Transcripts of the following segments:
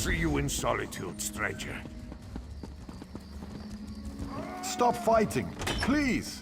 for you in solitude, stranger. Stop fighting, please!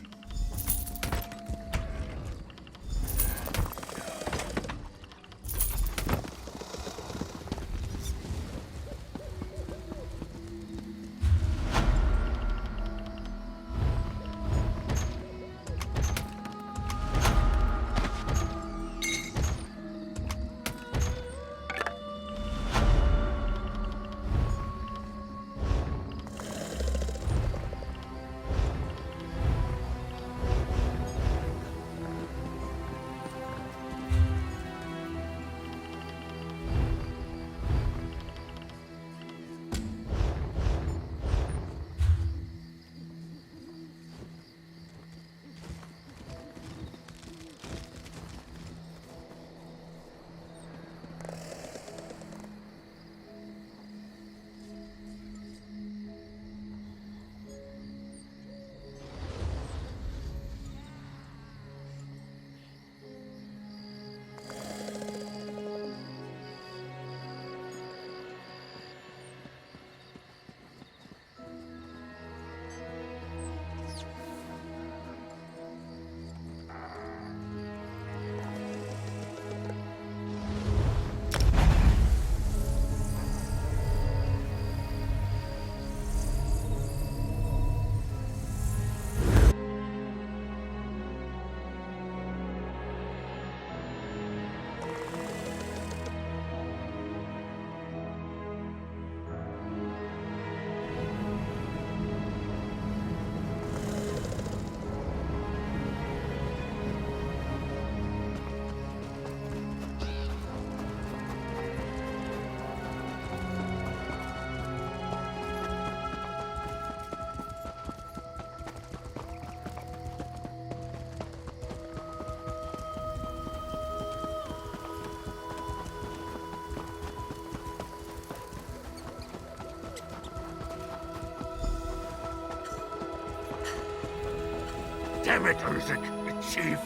Damn it, Urzik, Chief.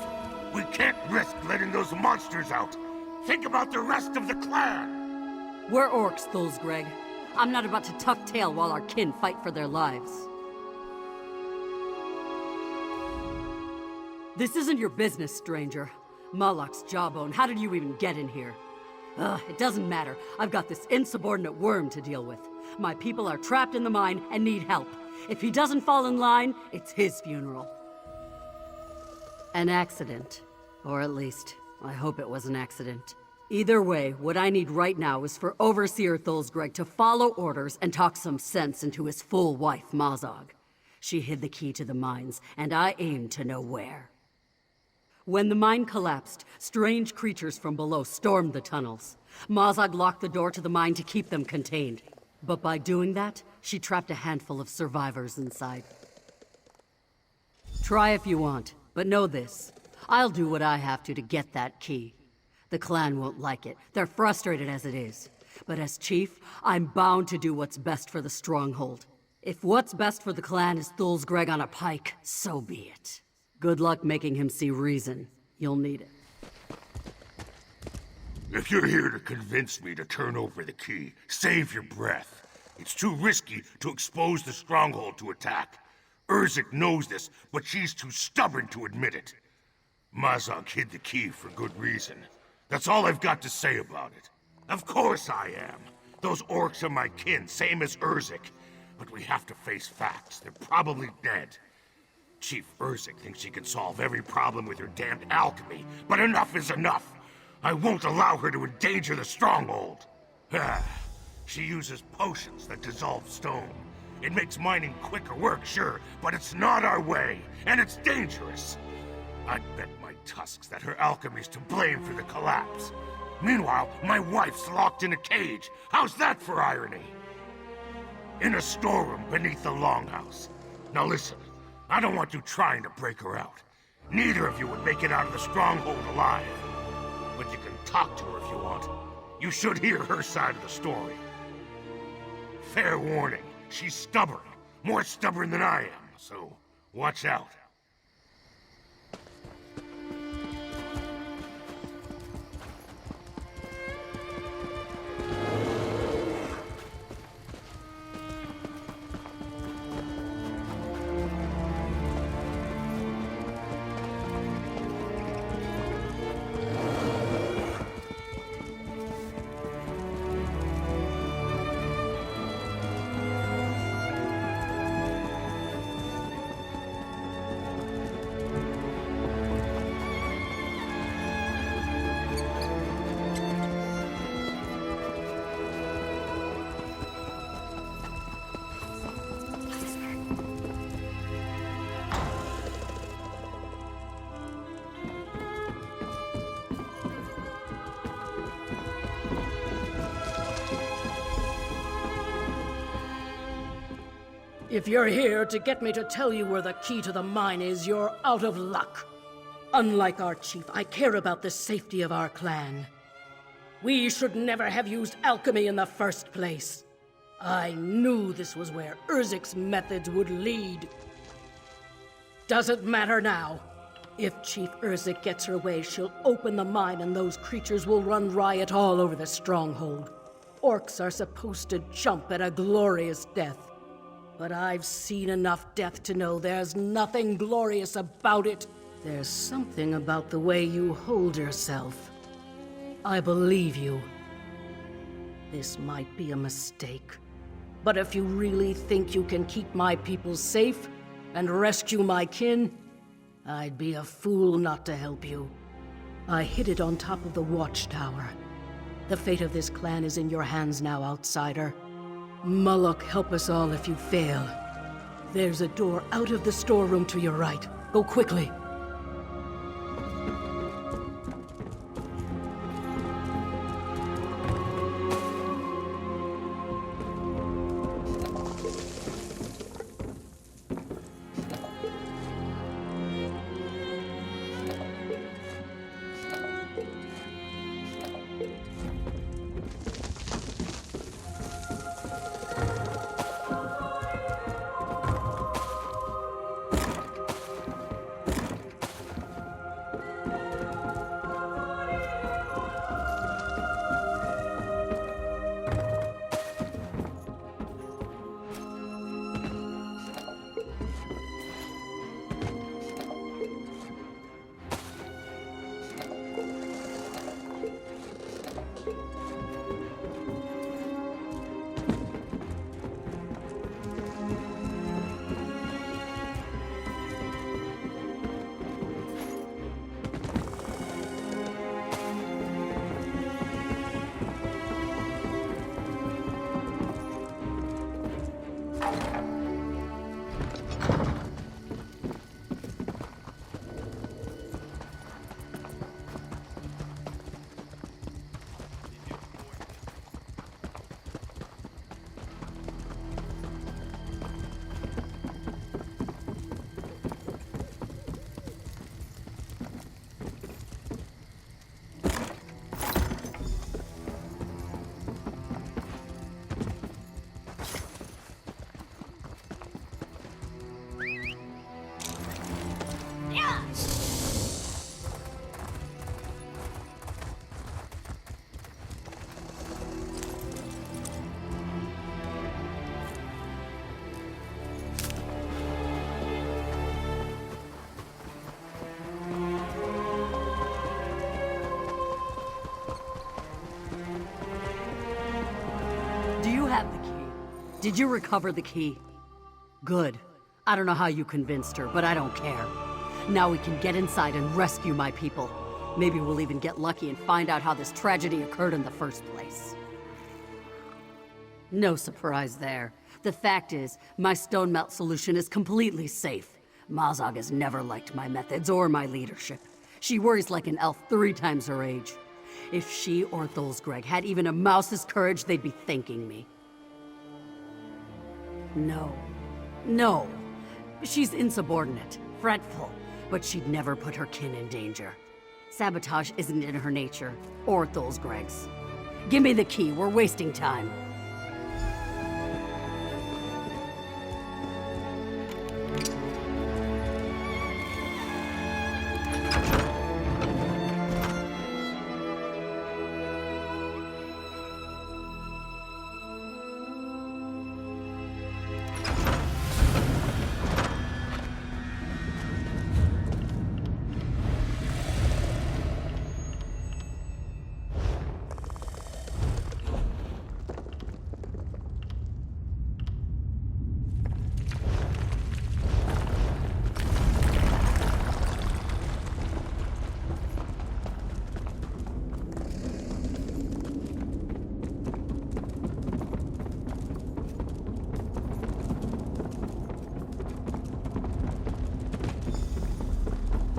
We can't risk letting those monsters out. Think about the rest of the clan. We're orcs, Thulsgreg. I'm not about to tuck tail while our kin fight for their lives. This isn't your business, stranger. Malak's jawbone, how did you even get in here? It doesn't matter. I've got this insubordinate worm to deal with. My people are trapped in the mine and need help. If he doesn't fall in line, it's his funeral. An accident. Or at least, I hope it was an accident. Either way, what I need right now is for Overseer Thulsgreg to follow orders and talk some sense into his fool wife, Mazog. She hid the key to the mines, and I aim to know where. When the mine collapsed, strange creatures from below stormed the tunnels. Mazog locked the door to the mine to keep them contained. But by doing that, she trapped a handful of survivors inside. Try if you want, but know this. I'll do what I have to get that key. The clan won't like it. They're frustrated as it is. But as chief, I'm bound to do what's best for the stronghold. If what's best for the clan is Thulsgreg on a pike, so be it. Good luck making him see reason. You'll need it. If you're here to convince me to turn over the key, save your breath. It's too risky to expose the stronghold to attack. Urzik knows this, but she's too stubborn to admit it. Mazog hid the key for good reason. That's all I've got to say about it. Of course I am. Those orcs are my kin, same as Urzik. But we have to face facts. They're probably dead. Chief Urzik thinks she can solve every problem with her damned alchemy, but enough is enough. I won't allow her to endanger the stronghold. She uses potions that dissolve stone. It makes mining quicker work, sure, but it's not our way, and it's dangerous. I'd bet my tusks that her alchemy's to blame for the collapse. Meanwhile, my wife's locked in a cage. How's that for irony? In a storeroom beneath the longhouse. Now listen, I don't want you trying to break her out. Neither of you would make it out of the stronghold alive. But you can talk to her if you want. You should hear her side of the story. Fair warning, she's stubborn. More stubborn than I am, so watch out. If you're here to get me to tell you where the key to the mine is, you're out of luck. Unlike our chief, I care about the safety of our clan. We should never have used alchemy in the first place. I knew this was where Urzik's methods would lead. Doesn't matter now. If Chief Urzik gets her way, she'll open the mine and those creatures will run riot all over the stronghold. Orcs are supposed to jump at a glorious death. But I've seen enough death to know there's nothing glorious about it. There's something about the way you hold yourself. I believe you. This might be a mistake. But if you really think you can keep my people safe and rescue my kin, I'd be a fool not to help you. I hid it on top of the watchtower. The fate of this clan is in your hands now, outsider. Moloch, help us all if you fail. There's a door out of the storeroom to your right. Go quickly. Have the key. Did you recover the key? Good. I don't know how you convinced her, but I don't care. Now we can get inside and rescue my people. Maybe we'll even get lucky and find out how this tragedy occurred in the first place. No surprise there. The fact is, my stone melt solution is completely safe. Mazog has never liked my methods or my leadership. She worries like an elf 3 times her age. If she or Thulsgreg had even a mouse's courage, they'd be thanking me. No. She's insubordinate, fretful, but she'd never put her kin in danger. Sabotage isn't in her nature, or Thulsgreg's. Give me the key, we're wasting time.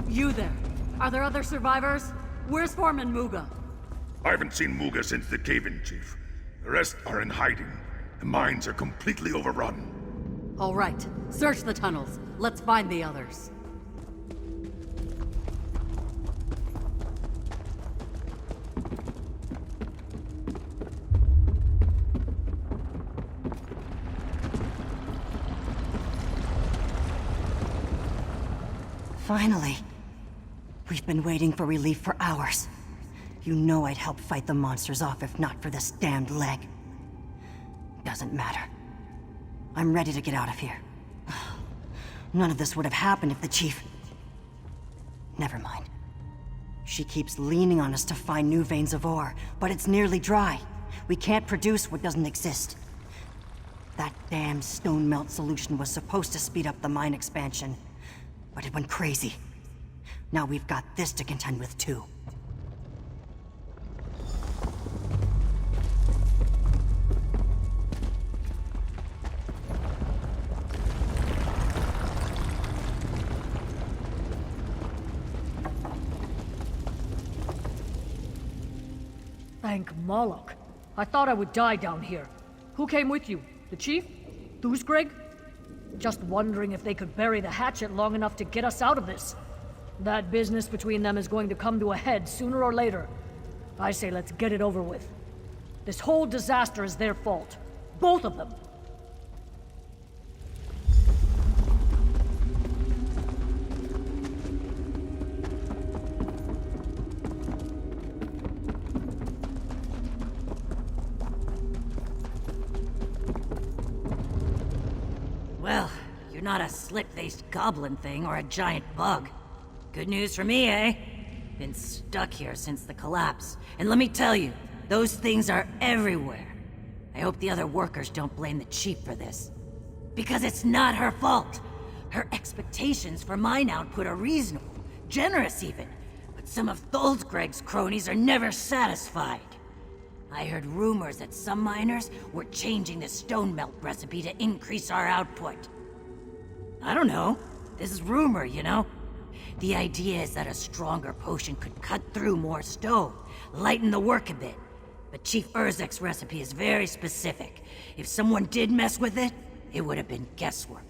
You there. Are there other survivors? Where's Foreman Muga? I haven't seen Muga since the cave-in, Chief. The rest are in hiding. The mines are completely overrun. All right, search the tunnels. Let's find the others. Finally. We've been waiting for relief for hours. You know I'd help fight the monsters off if not for this damned leg. Doesn't matter. I'm ready to get out of here. None of this would have happened if the chief... Never mind. She keeps leaning on us to find new veins of ore, but it's nearly dry. We can't produce what doesn't exist. That damn stone melt solution was supposed to speed up the mine expansion, but it went crazy. Now we've got this to contend with too. Thank Moloch. I thought I would die down here. Who came with you? The chief? Greg? Just wondering if they could bury the hatchet long enough to get us out of this. That business between them is going to come to a head sooner or later. I say let's get it over with. This whole disaster is their fault. Both of them. Well, you're not a slit-faced goblin thing or a giant bug. Good news for me, eh? Been stuck here since the collapse. And let me tell you, those things are everywhere. I hope the other workers don't blame the chief for this. Because it's not her fault. Her expectations for mine output are reasonable, generous even. But some of Greg's cronies are never satisfied. I heard rumors that some miners were changing the stone melt recipe to increase our output. I don't know. This is rumor, you know? The idea is that a stronger potion could cut through more stone, lighten the work a bit. But Chief Urzek's recipe is very specific. If someone did mess with it, it would have been guesswork.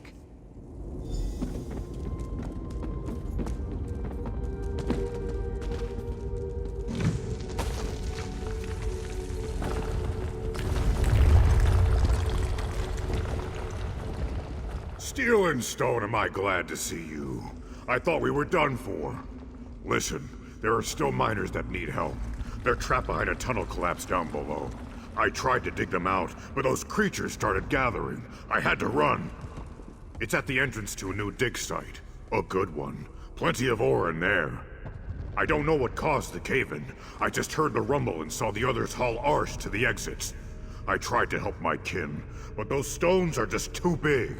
Steel and Stone, am I glad to see you. I thought we were done for. Listen, there are still miners that need help. They're trapped behind a tunnel collapse down below. I tried to dig them out, but those creatures started gathering. I had to run. It's at the entrance to a new dig site. A good one. Plenty of ore in there. I don't know what caused the cave-in. I just heard the rumble and saw the others haul ours to the exits. I tried to help my kin, but those stones are just too big.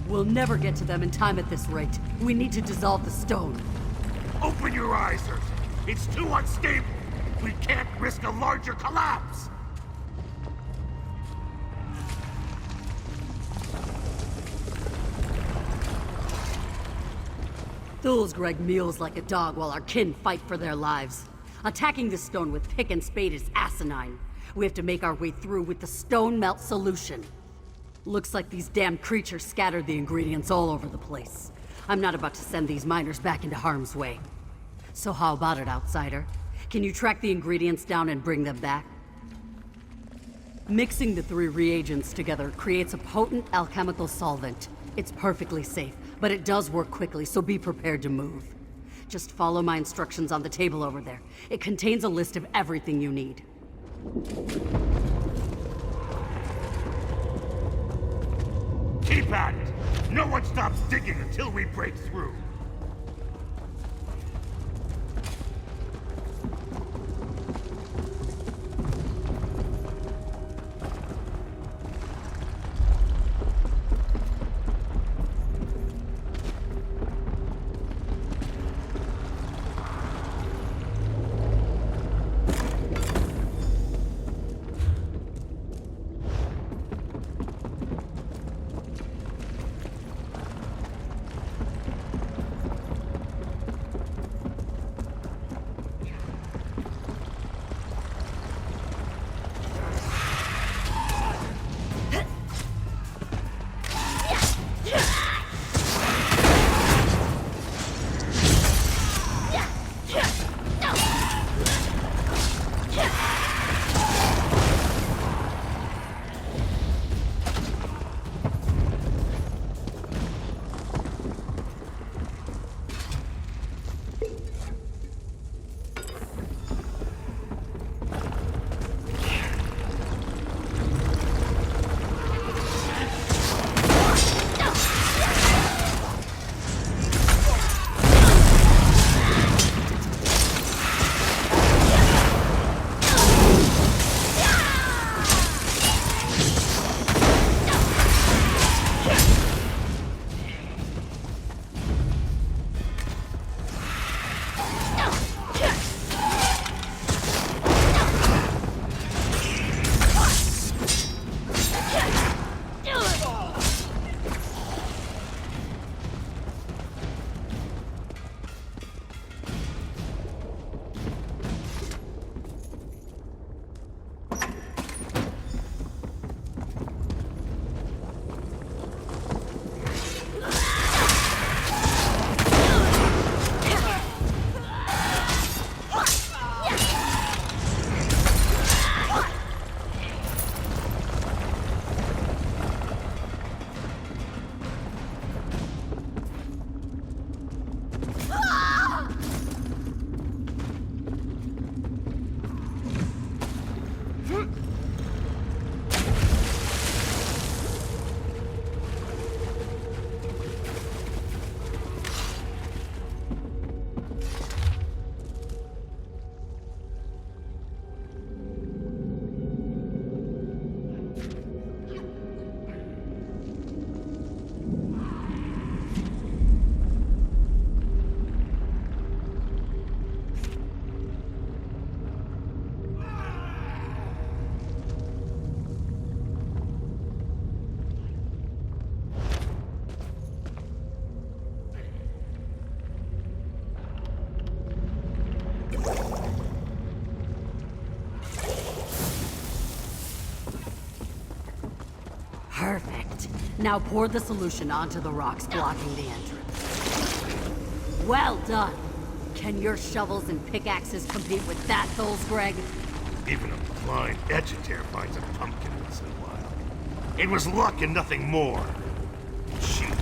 We'll never get to them in time at this rate. We need to dissolve the stone. Open your eyes, Earth. It's too unstable. We can't risk a larger collapse. Greg mews like a dog while our kin fight for their lives. Attacking the stone with pick and spade is asinine. We have to make our way through with the stone melt solution. Looks like these damn creatures scattered the ingredients all over the place. I'm not about to send these miners back into harm's way. So how about it, outsider? Can you track the ingredients down and bring them back? Mixing the 3 reagents together creates a potent alchemical solvent. It's perfectly safe, but it does work quickly, so be prepared to move. Just follow my instructions on the table over there. It contains a list of everything you need. Keep at it! No one stops digging until we break through! Perfect. Now pour the solution onto the rocks blocking the entrance. Well done. Can your shovels and pickaxes compete with that, Greg? Even a blind edgetair finds a pumpkin once in a while. It was luck and nothing more. Cheap.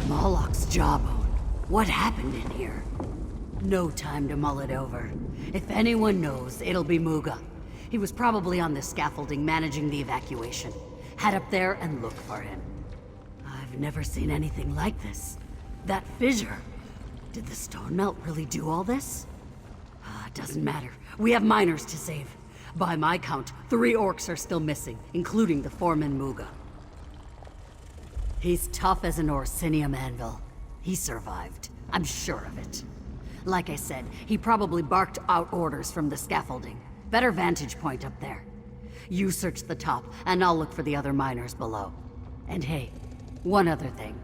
Moloch's jawbone. What happened in here? No time to mull it over. If anyone knows, it'll be Muga. He was probably on the scaffolding managing the evacuation. Head up there and look for him. I've never seen anything like this. That fissure. Did the stone melt really do all this? Doesn't matter. We have miners to save. By my count, 3 orcs are still missing, including the foreman Muga. He's tough as an Orsinium anvil. He survived. I'm sure of it. Like I said, he probably barked out orders from the scaffolding. Better vantage point up there. You search the top, and I'll look for the other miners below. And hey, one other thing.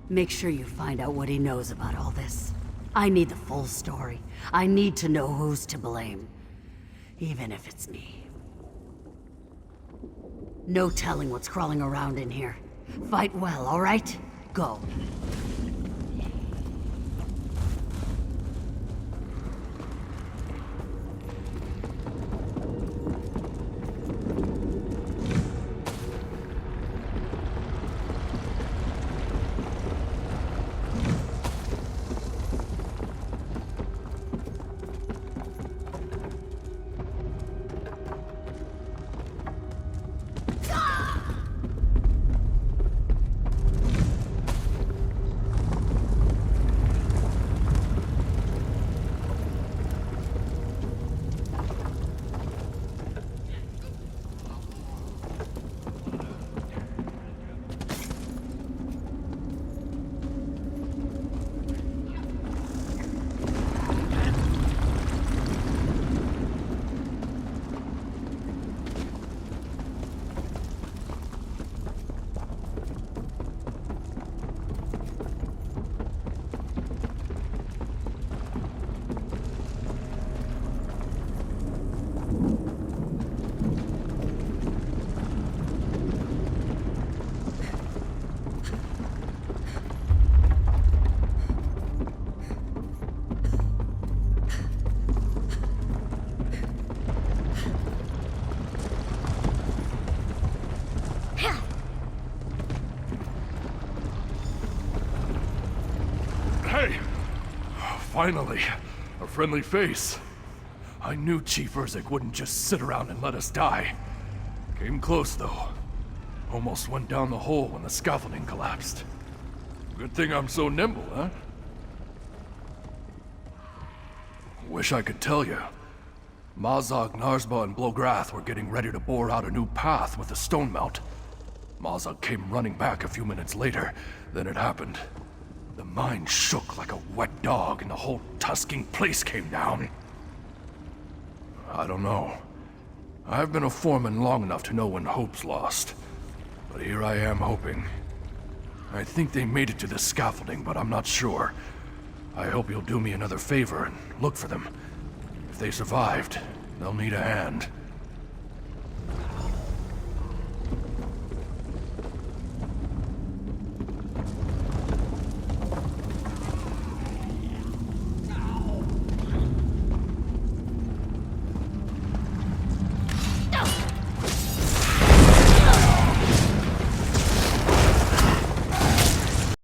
Make sure you find out what he knows about all this. I need the full story. I need to know who's to blame. Even if it's me. No telling what's crawling around in here. Fight well, all right? Go. Finally, a friendly face. I knew Chief Urzik wouldn't just sit around and let us die. Came close, though. Almost went down the hole when the scaffolding collapsed. Good thing I'm so nimble, huh? Wish I could tell you. Mazog, Narsba, and Blograth were getting ready to bore out a new path with the stone melt. Mazog came running back a few minutes later. Then it happened. The mine shook like a wet dog and the whole tusking place came down. I don't know. I've been a foreman long enough to know when hope's lost. But here I am hoping. I think they made it to the scaffolding, but I'm not sure. I hope you'll do me another favor and look for them. If they survived, they'll need a hand.